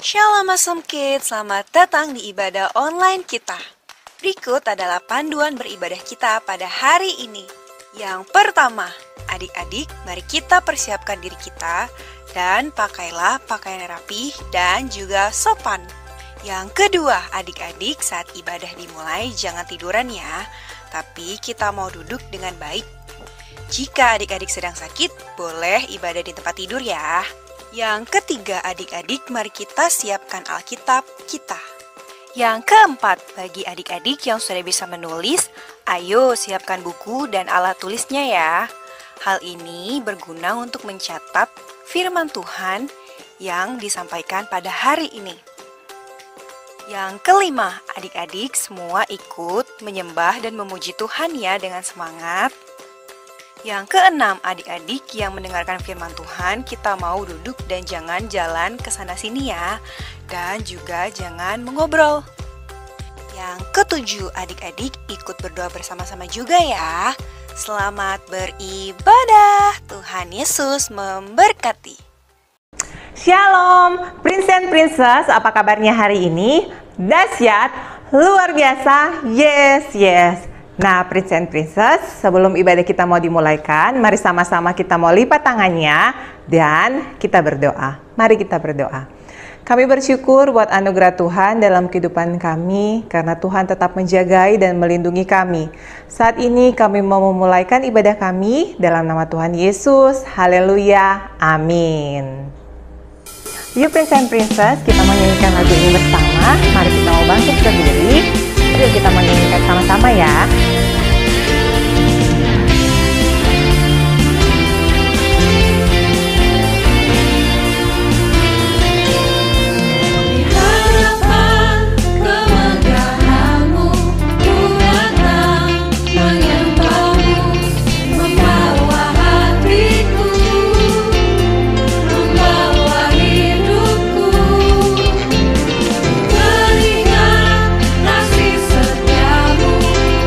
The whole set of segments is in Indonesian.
Shalom Awesome Kids, selamat datang di ibadah online kita. Berikut adalah panduan beribadah kita pada hari ini. Yang pertama, adik-adik, mari kita persiapkan diri kita dan pakailah pakaian rapi dan juga sopan. Yang kedua, adik-adik, saat ibadah dimulai jangan tiduran ya, tapi kita mau duduk dengan baik. Jika adik-adik sedang sakit, boleh ibadah di tempat tidur ya. Yang ketiga, adik-adik, mari kita siapkan Alkitab kita. Yang keempat, bagi adik-adik yang sudah bisa menulis, ayo siapkan buku dan alat tulisnya ya. Hal ini berguna untuk mencatat firman Tuhan yang disampaikan pada hari ini. Yang kelima, adik-adik semua ikut menyembah dan memuji Tuhan ya dengan semangat. Yang keenam, adik-adik yang mendengarkan firman Tuhan, kita mau duduk dan jangan jalan ke sana sini ya. Dan juga jangan mengobrol. Yang ketujuh, adik-adik ikut berdoa bersama-sama juga ya. Selamat beribadah. Tuhan Yesus memberkati. Shalom, Prince and Princess, apa kabarnya hari ini? Dahsyat, luar biasa, yes. Nah, Prince and Princess, sebelum ibadah kita mau dimulaikan, mari sama-sama kita mau lipat tangannya dan kita berdoa. Mari kita berdoa. Kami bersyukur buat anugerah Tuhan dalam kehidupan kami, karena Tuhan tetap menjagai dan melindungi kami. Saat ini kami mau memulaikan ibadah kami dalam nama Tuhan Yesus. Haleluya, amin. Yuk Prince and Princess, kita mau nyanyikan lagu ini bersama. Mari kita mau bangkit berdiri. Yuk kita mau nyanyikan sama-sama ya.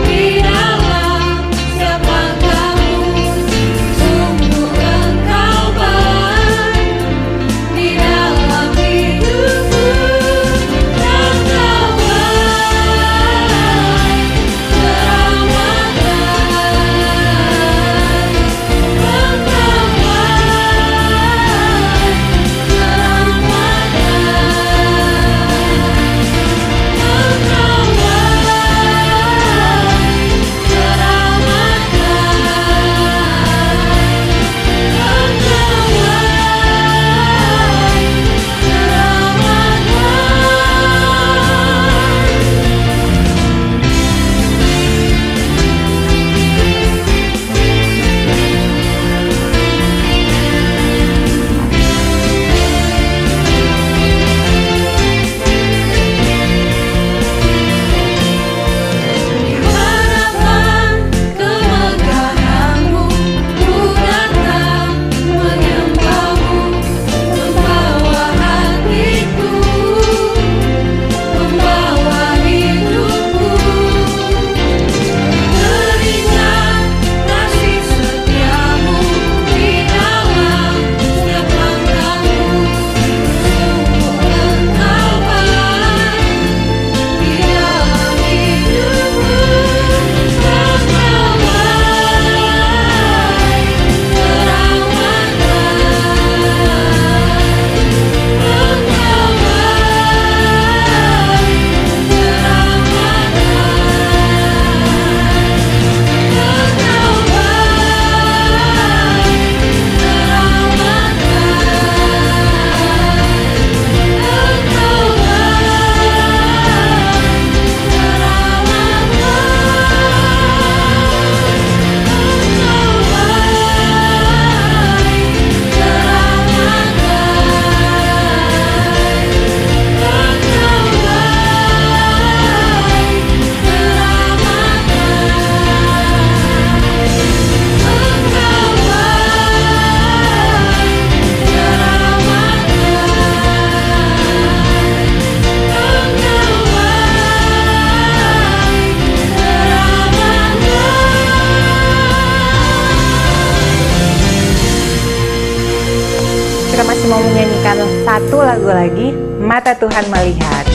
Di masih mau menyanyikan satu lagu lagi, Mata Tuhan Melihat.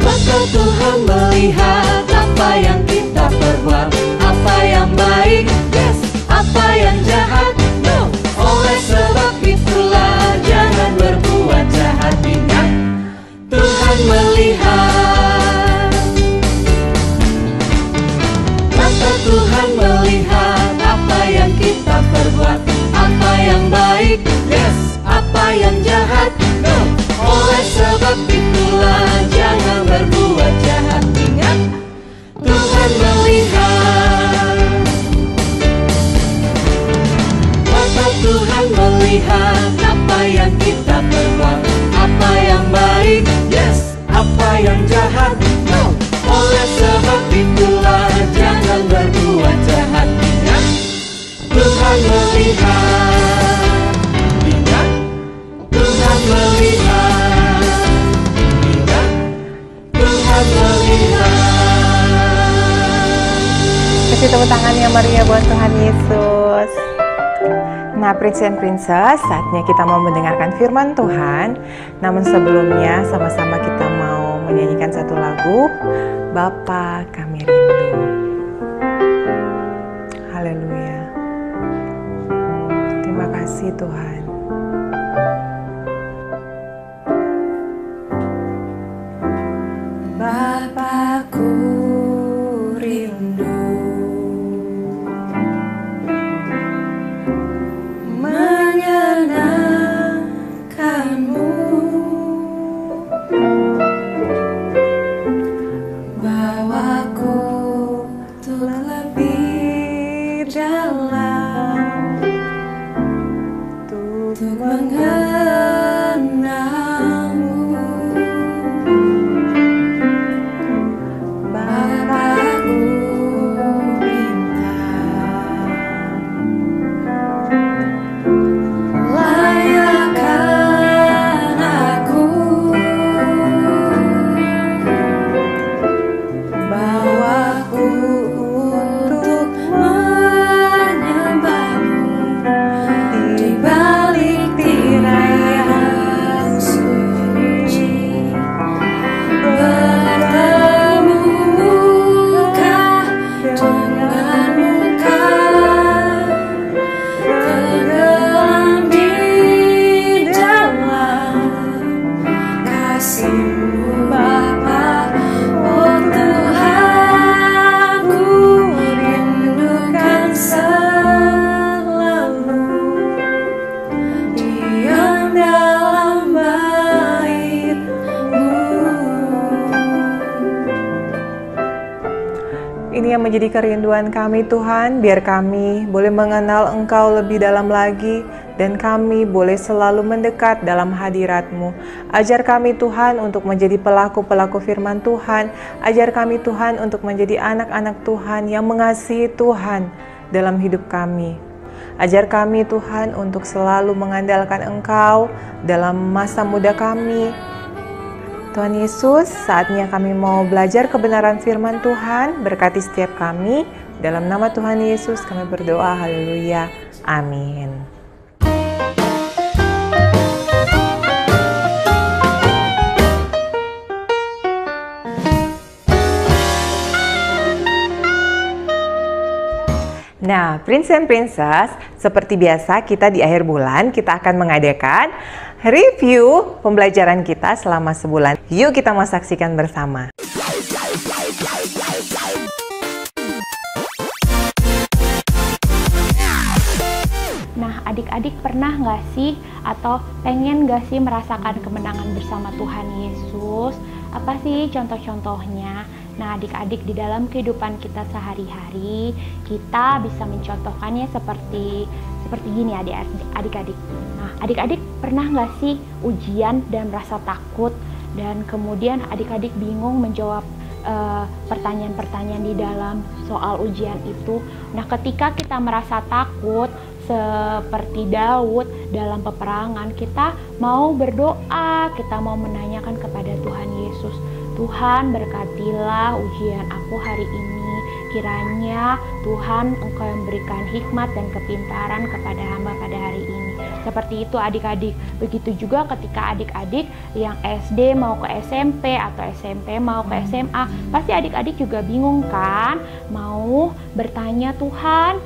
Mata Tuhan melihat apa yang kita perbuat, apa yang baik, yes, apa yang jahat, no. Oleh sebab itulah jangan berbuat jahat. Ingat, Tuhan melihat. Mata Tuhan melihat apa yang kita perbuat, apa yang baik, yes, apa yang jahat, no. Oleh sebab itulah jangan berbuat jahat. Ingat, Tuhan melihat. Mata Tuhan melihat apa yang kita perbuat, apa yang baik, yes, apa yang jahat, no. Oleh sebab itulah jangan berbuat jahat. Ingat, Tuhan melihat. Ingat, Tuhan melihat. Ingat, Tuhan melihat. Kasih tepuk tangan yang meriah buat Tuhan Yesus. Nah, Prince and Princess, saatnya kita mau mendengarkan firman Tuhan. Namun sebelumnya, sama-sama kita mau menyanyikan satu lagu, Bapa Kami Rindu. Haleluya. Terima kasih Tuhan. Bapakku rindu menyenangkanmu, bawaku untuk lebih dalam, untuk mengenalmu. Bapakku minta, layakkan aku, bawaku untuk menyembahmu di balik tirai yang suci. Bertemu muka dengan muka, tenggelam di dalam kasih-Mu Bapa. Oh Tuhan, ku rindukan selalu diam dalam bait-Mu. Ini yang menjadi kerinduan kami Tuhan, biar kami boleh mengenal Engkau lebih dalam lagi, dan kami boleh selalu mendekat dalam hadirat-Mu. Ajar kami Tuhan untuk menjadi pelaku-pelaku firman Tuhan. Ajar kami Tuhan untuk menjadi anak-anak Tuhan yang mengasihi Tuhan dalam hidup kami. Ajar kami Tuhan untuk selalu mengandalkan Engkau dalam masa muda kami. Tuhan Yesus, saatnya kami mau belajar kebenaran firman Tuhan. Berkati setiap kami. Dalam nama Tuhan Yesus kami berdoa. Haleluya. Amin. Nah, Prince and Princess, seperti biasa kita di akhir bulan kita akan mengadakan review pembelajaran kita selama sebulan. Yuk kita mau saksikan bersama. Nah, adik-adik pernah nggak sih atau pengen nggak sih merasakan kemenangan bersama Tuhan Yesus? Apa sih contoh-contohnya? Nah, adik-adik, di dalam kehidupan kita sehari-hari, kita bisa mencontohkannya seperti gini adik-adik. Nah, adik-adik pernah nggak sih ujian dan merasa takut, dan kemudian adik-adik bingung menjawab pertanyaan-pertanyaan di dalam soal ujian itu? Nah, ketika kita merasa takut, seperti Daud dalam peperangan, kita mau berdoa, kita mau menanyakan kepada Tuhan Yesus, Tuhan berkatilah ujian aku hari ini, Kiranya Tuhan Engkau yang berikan hikmat dan kepintaran kepada hamba pada hari ini. Seperti itu adik-adik. Begitu juga ketika adik-adik yang SD mau ke SMP atau SMP mau ke SMA, pasti adik-adik juga bingung kan? Mau bertanya, Tuhan,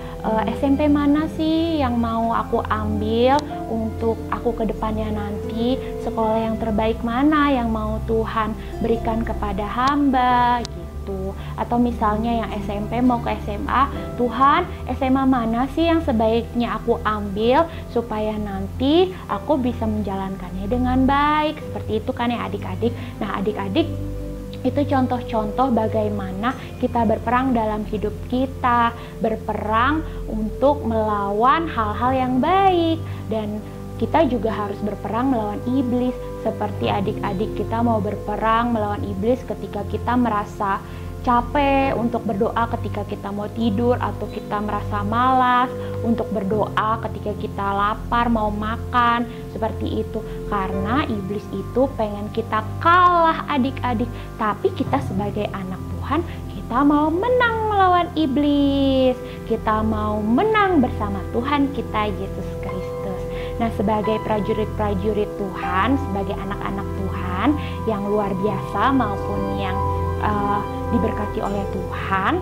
SMP mana sih yang mau aku ambil untuk aku ke depannya nanti? Sekolah yang terbaik mana yang mau Tuhan berikan kepada hamba gitu. Atau misalnya yang SMP mau ke SMA, Tuhan, SMA mana sih yang sebaiknya aku ambil supaya nanti aku bisa menjalankannya dengan baik. Seperti itu kan ya adik-adik. Nah adik-adik, itu contoh-contoh bagaimana kita berperang dalam hidup kita, berperang untuk melawan hal-hal yang baik, dan kita juga harus berperang melawan iblis. Seperti adik-adik kita mau berperang melawan iblis ketika kita merasa capek untuk berdoa ketika kita mau tidur, atau kita merasa malas untuk berdoa ketika kita lapar mau makan, seperti itu. Karena iblis itu pengen kita kalah adik-adik, tapi kita sebagai anak Tuhan, kita mau menang melawan iblis, kita mau menang bersama Tuhan kita Yesus Kristus. Nah sebagai prajurit-prajurit Tuhan, sebagai anak-anak Tuhan yang luar biasa maupun yang diberkati oleh Tuhan,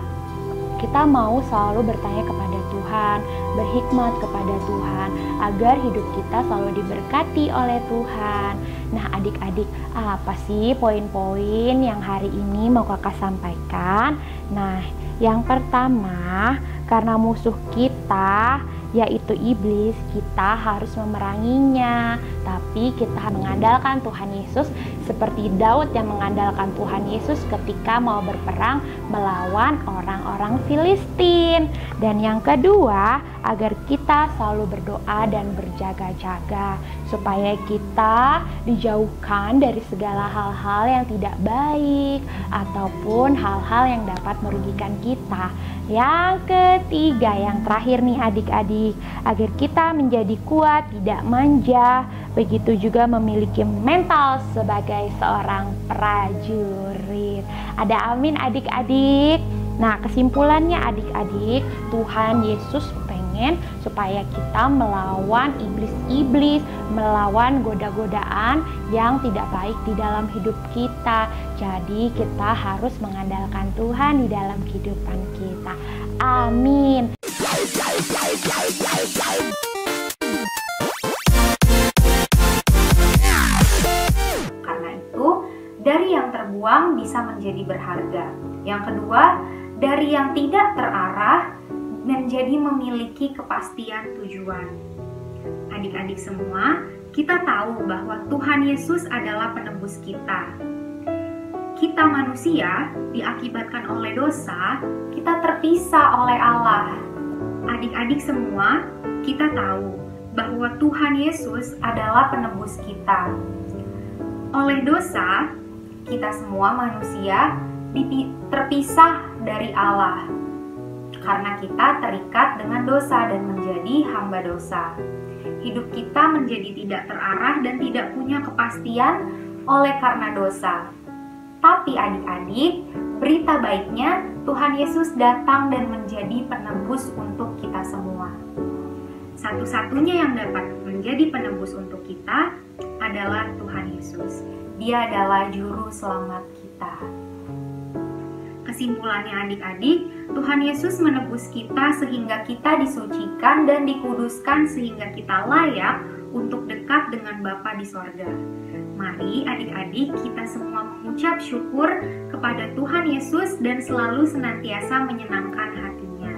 kita mau selalu bertanya kepada Tuhan, berhikmat kepada Tuhan, agar hidup kita selalu diberkati oleh Tuhan. Nah adik-adik, apa sih poin-poin yang hari ini mau kakak sampaikan? Nah yang pertama, karena musuh kita yaitu iblis, kita harus memeranginya, tapi kita mengandalkan Tuhan Yesus seperti Daud yang mengandalkan Tuhan Yesus ketika mau berperang melawan orang-orang Filistin. Dan yang kedua, agar kita selalu berdoa dan berjaga-jaga supaya kita dijauhkan dari segala hal-hal yang tidak baik ataupun hal-hal yang dapat merugikan kita. Yang ketiga, yang terakhir nih adik-adik, agar kita menjadi kuat, tidak manja, begitu juga memiliki mental sebagai seorang prajurit. Ada amin adik-adik. Nah kesimpulannya adik-adik, Tuhan Yesus pengen supaya kita melawan iblis-iblis, melawan goda-godaan yang tidak baik di dalam hidup kita. Jadi kita harus mengandalkan Tuhan di dalam kehidupan kita. Amin. Karena itu, dari yang terbuang bisa menjadi berharga. Yang kedua, dari yang tidak terarah menjadi memiliki kepastian tujuan. Adik-adik semua, kita tahu bahwa Tuhan Yesus adalah penebus kita. Kita manusia diakibatkan oleh dosa, kita terpisah oleh Allah. Adik-adik semua, kita tahu bahwa Tuhan Yesus adalah penebus kita. Oleh dosa, kita semua manusia terpisah dari Allah. Karena kita terikat dengan dosa dan menjadi hamba dosa. Hidup kita menjadi tidak terarah dan tidak punya kepastian oleh karena dosa. Tapi adik-adik, berita baiknya Tuhan Yesus datang dan menjadi penebus untuk kita semua. Satu-satunya yang dapat menjadi penebus untuk kita adalah Tuhan Yesus. Dia adalah juru selamat kita. Kesimpulannya adik-adik, Tuhan Yesus menebus kita sehingga kita disucikan dan dikuduskan sehingga kita layak untuk dekat dengan Bapa di sorga. Mari adik-adik kita semua mengucap syukur kepada Tuhan Yesus dan selalu senantiasa menyenangkan hatinya.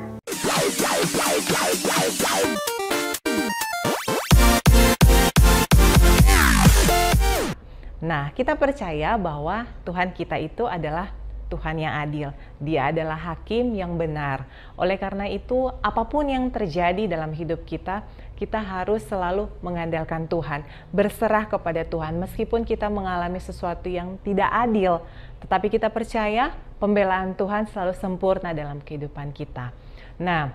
Nah, kita percaya bahwa Tuhan kita itu adalah Tuhan yang adil. Dia adalah hakim yang benar. Oleh karena itu, apapun yang terjadi dalam hidup kita, kita harus selalu mengandalkan Tuhan, berserah kepada Tuhan. Meskipun kita mengalami sesuatu yang tidak adil, tetapi kita percaya pembelaan Tuhan selalu sempurna dalam kehidupan kita. Nah,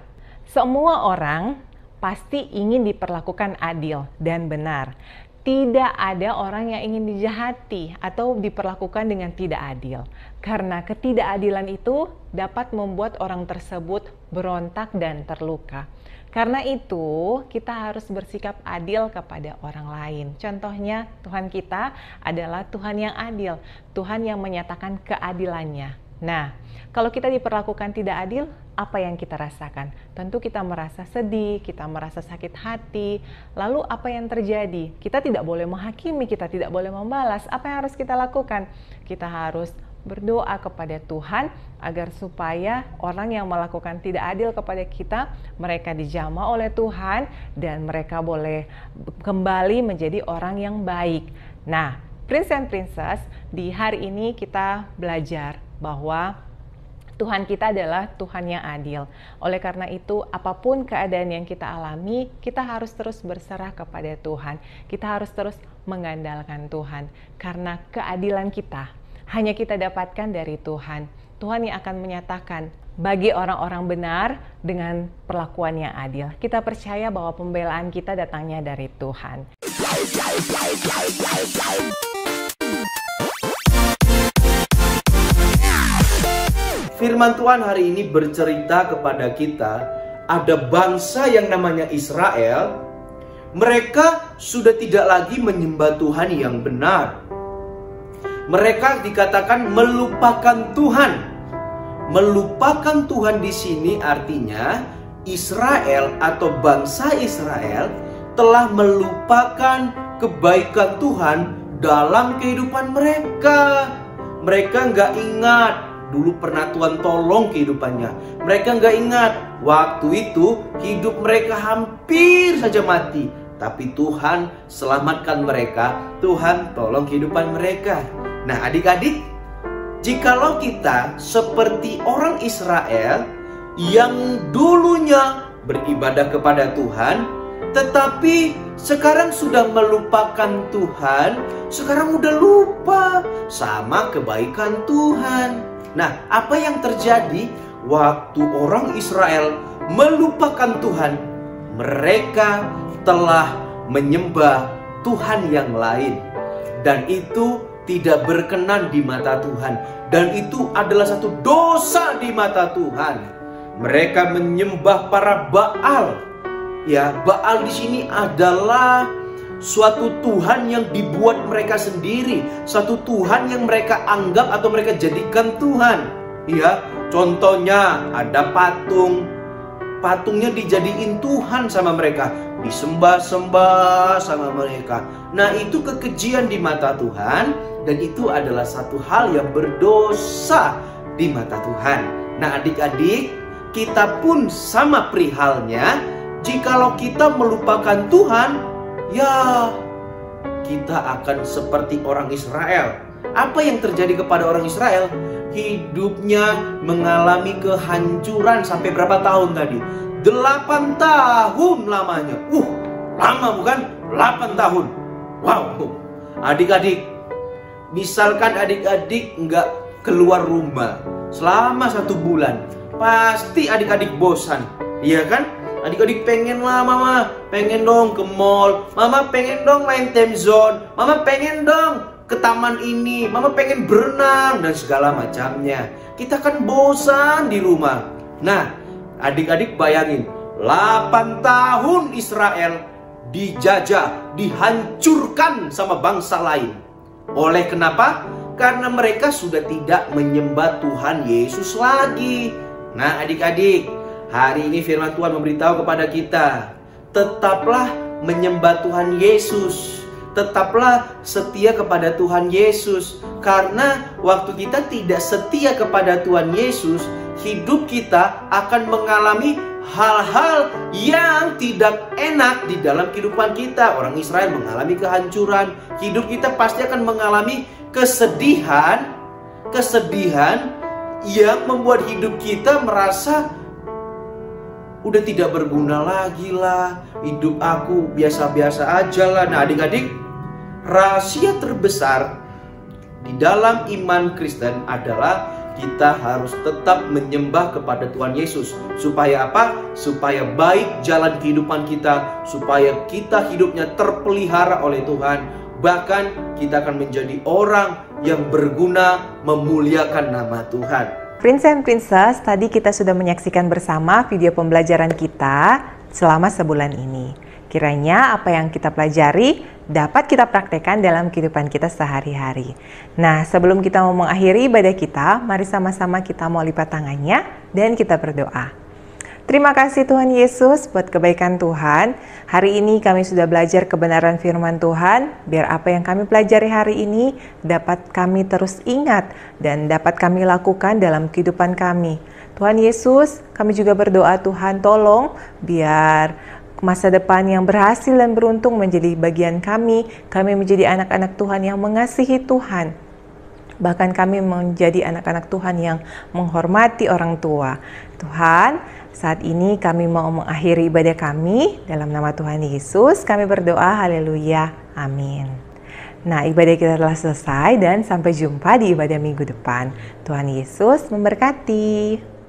semua orang pasti ingin diperlakukan adil dan benar. tidak ada orang yang ingin dijahati atau diperlakukan dengan tidak adil. Karena ketidakadilan itu dapat membuat orang tersebut berontak dan terluka. Karena itu, kita harus bersikap adil kepada orang lain. Contohnya, Tuhan kita adalah Tuhan yang adil, Tuhan yang menyatakan keadilannya. Nah, kalau kita diperlakukan tidak adil, apa yang kita rasakan? Tentu kita merasa sedih, kita merasa sakit hati. Lalu apa yang terjadi? Kita tidak boleh menghakimi, kita tidak boleh membalas. Apa yang harus kita lakukan? Kita harus berdoa kepada Tuhan agar supaya orang yang melakukan tidak adil kepada kita, mereka dijamah oleh Tuhan dan mereka boleh kembali menjadi orang yang baik. Nah, Prince and Princess, di hari ini kita belajar bahwa Tuhan kita adalah Tuhan yang adil. Oleh karena itu, apapun keadaan yang kita alami, kita harus terus berserah kepada Tuhan. Kita harus terus mengandalkan Tuhan karena keadilan kita hanya kita dapatkan dari Tuhan. Tuhan yang akan menyatakan bagi orang-orang benar dengan perlakuan yang adil. Kita percaya bahwa pembelaan kita datangnya dari Tuhan. Firman Tuhan hari ini bercerita kepada kita, ada bangsa yang namanya Israel. Mereka sudah tidak lagi menyembah Tuhan yang benar. Mereka dikatakan melupakan Tuhan. Melupakan Tuhan di sini artinya Israel atau bangsa Israel telah melupakan kebaikan Tuhan dalam kehidupan mereka. Mereka nggak ingat dulu pernah Tuhan tolong kehidupannya. Mereka nggak ingat waktu itu hidup mereka hampir saja mati, tapi Tuhan selamatkan mereka. Tuhan tolong kehidupan mereka. Nah, adik-adik, jikalau kita seperti orang Israel yang dulunya beribadah kepada Tuhan, tetapi sekarang sudah melupakan Tuhan, sekarang udah lupa sama kebaikan Tuhan. Nah, apa yang terjadi waktu orang Israel melupakan Tuhan? Mereka telah menyembah Tuhan yang lain, dan itu tidak berkenan di mata Tuhan, dan itu adalah satu dosa di mata Tuhan. Mereka menyembah para Baal. Ya, Baal di sini adalah suatu Tuhan yang dibuat mereka sendiri, satu Tuhan yang mereka anggap atau mereka jadikan Tuhan. Ya, contohnya ada patung. Patungnya dijadiin Tuhan sama mereka, disembah-sembah sama mereka. Nah, itu kekejian di mata Tuhan, dan itu adalah satu hal yang berdosa di mata Tuhan. Nah, adik-adik, kita pun sama perihalnya. Jikalau kita melupakan Tuhan, ya kita akan seperti orang Israel. Apa yang terjadi kepada orang Israel? Hidupnya mengalami kehancuran sampai berapa tahun tadi? 8 tahun lamanya. Lama bukan? 8 tahun. Wow. Adik-adik, misalkan adik-adik nggak keluar rumah selama 1 bulan, pasti adik-adik bosan, iya kan? Adik-adik pengen lah, mama pengen dong ke mall, mama pengen dong main time zone, mama pengen dong ke taman ini, mama pengen berenang dan segala macamnya. Kita kan bosan di rumah. Nah, adik-adik bayangin, 8 tahun Israel dijajah, dihancurkan sama bangsa lain. Oleh kenapa? Karena mereka sudah tidak menyembah Tuhan Yesus lagi. Nah, adik-adik, hari ini firman Tuhan memberitahu kepada kita, tetaplah menyembah Tuhan Yesus. Tetaplah setia kepada Tuhan Yesus. Karena waktu kita tidak setia kepada Tuhan Yesus, hidup kita akan mengalami hal-hal yang tidak enak di dalam kehidupan kita. Orang Israel mengalami kehancuran. Hidup kita pasti akan mengalami kesedihan yang membuat hidup kita merasa udah tidak berguna lagi lah, hidup aku biasa-biasa aja lah. Nah, adik-adik, rahasia terbesar di dalam iman Kristen adalah kita harus tetap menyembah kepada Tuhan Yesus. Supaya apa? Supaya baik jalan kehidupan kita, supaya kita hidupnya terpelihara oleh Tuhan. Bahkan kita akan menjadi orang yang berguna memuliakan nama Tuhan. Prince and Princess, tadi kita sudah menyaksikan bersama video pembelajaran kita selama sebulan ini. Kiranya apa yang kita pelajari dapat kita praktekkan dalam kehidupan kita sehari-hari. Nah, sebelum kita mau mengakhiri ibadah kita, mari sama-sama kita mau lipat tangannya dan kita berdoa. Terima kasih Tuhan Yesus buat kebaikan Tuhan. Hari ini kami sudah belajar kebenaran firman Tuhan. Biar apa yang kami pelajari hari ini dapat kami terus ingat dan dapat kami lakukan dalam kehidupan kami. Tuhan Yesus, kami juga berdoa Tuhan tolong biar masa depan yang berhasil dan beruntung menjadi bagian kami. Kami menjadi anak-anak Tuhan yang mengasihi Tuhan. Bahkan kami menjadi anak-anak Tuhan yang menghormati orang tua. Tuhan, saat ini kami mau mengakhiri ibadah kami dalam nama Tuhan Yesus. Kami berdoa, haleluya, amin. Nah, ibadah kita telah selesai dan sampai jumpa di ibadah minggu depan. Tuhan Yesus memberkati.